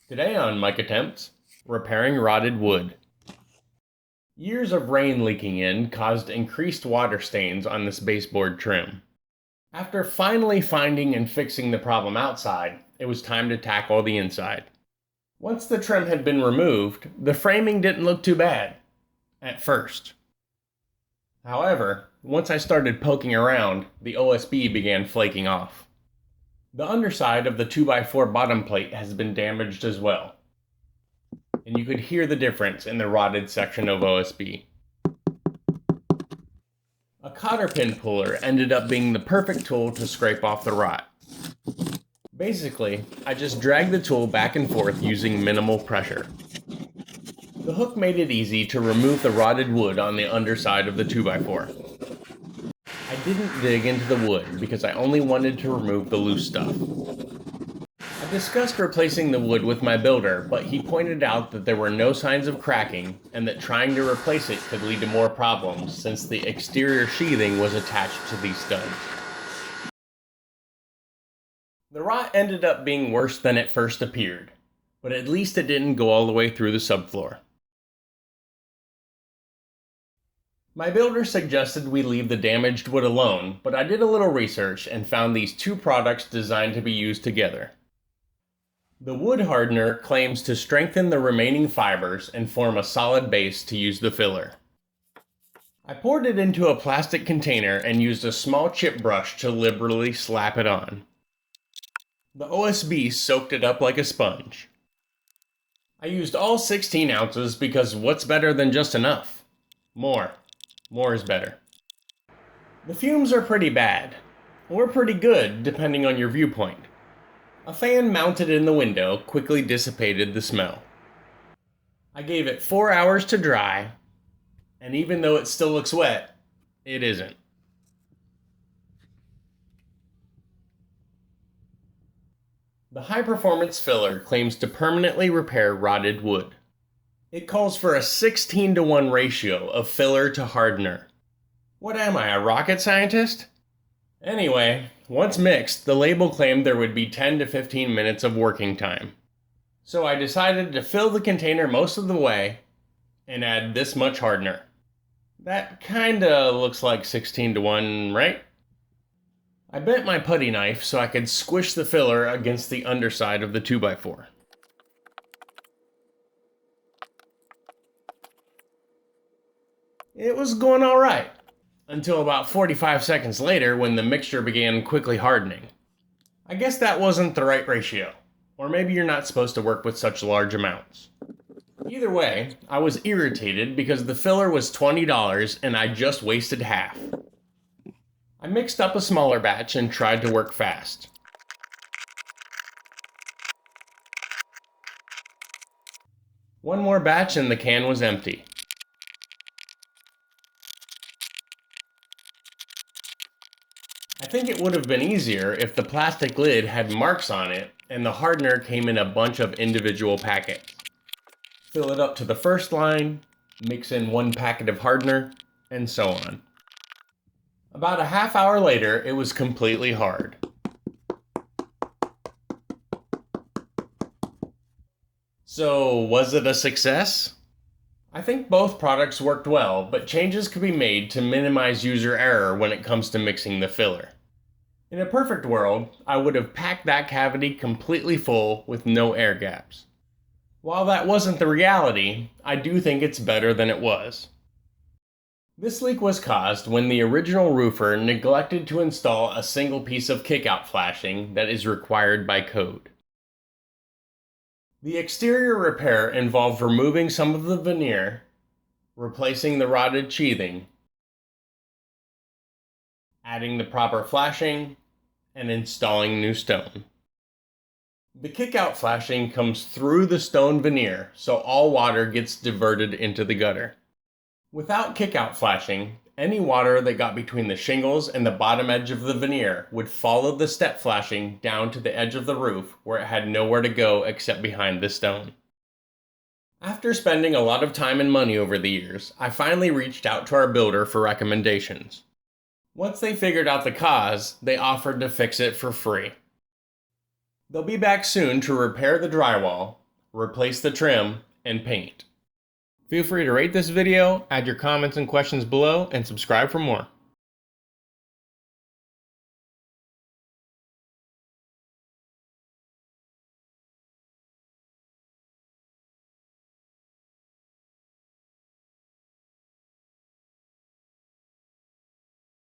Today on Mike Attempts, repairing rotted wood. Years of rain leaking in caused increased water stains on this baseboard trim. After finally finding and fixing the problem outside, it was time to tackle the inside. Once the trim had been removed, the framing didn't look too bad, at first. However, once I started poking around, the OSB began flaking off. The underside of the 2x4 bottom plate has been damaged as well, and you could hear the difference in the rotted section of OSB. A cotter pin puller ended up being the perfect tool to scrape off the rot. Basically, I just dragged the tool back and forth using minimal pressure. The hook made it easy to remove the rotted wood on the underside of the 2x4. I didn't dig into the wood because I only wanted to remove the loose stuff. I discussed replacing the wood with my builder, but he pointed out that there were no signs of cracking and that trying to replace it could lead to more problems since the exterior sheathing was attached to these studs. The rot ended up being worse than it first appeared, but at least it didn't go all the way through the subfloor. My builder suggested we leave the damaged wood alone, but I did a little research and found these two products designed to be used together. The wood hardener claims to strengthen the remaining fibers and form a solid base to use the filler. I poured it into a plastic container and used a small chip brush to liberally slap it on. The OSB soaked it up like a sponge. I used all 16 ounces because what's better than just enough? More. More is better. The fumes are pretty bad, or pretty good depending on your viewpoint. A fan mounted in the window quickly dissipated the smell. I gave it 4 hours to dry, and even though it still looks wet, it isn't. The high-performance filler claims to permanently repair rotted wood. It calls for a 16-to-1 ratio of filler to hardener. What am I, a rocket scientist? Anyway, once mixed, the label claimed there would be 10 to 15 minutes of working time. So I decided to fill the container most of the way and add this much hardener. That kinda looks like 16-to-1, right? I bent my putty knife so I could squish the filler against the underside of the 2x4. It was going alright, until about 45 seconds later when the mixture began quickly hardening. I guess that wasn't the right ratio, or maybe you're not supposed to work with such large amounts. Either way, I was irritated because the filler was $20 and I just wasted half. I mixed up a smaller batch and tried to work fast. One more batch and the can was empty. I think it would have been easier if the plastic lid had marks on it and the hardener came in a bunch of individual packets. Fill it up to the first line, mix in 1 packet of hardener, and so on. About a half hour later, it was completely hard. So, was it a success? I think both products worked well, but changes could be made to minimize user error when it comes to mixing the filler. In a perfect world, I would have packed that cavity completely full with no air gaps. While that wasn't the reality, I do think it's better than it was. This leak was caused when the original roofer neglected to install a single piece of kickout flashing that is required by code. The exterior repair involved removing some of the veneer, replacing the rotted sheathing, adding the proper flashing, and installing new stone. The kickout flashing comes through the stone veneer, so all water gets diverted into the gutter. Without kickout flashing, any water that got between the shingles and the bottom edge of the veneer would follow the step flashing down to the edge of the roof where it had nowhere to go except behind the stone. After spending a lot of time and money over the years, I finally reached out to our builder for recommendations. Once they figured out the cause, they offered to fix it for free. They'll be back soon to repair the drywall, replace the trim, and paint. Feel free to rate this video, add your comments and questions below, and subscribe for more.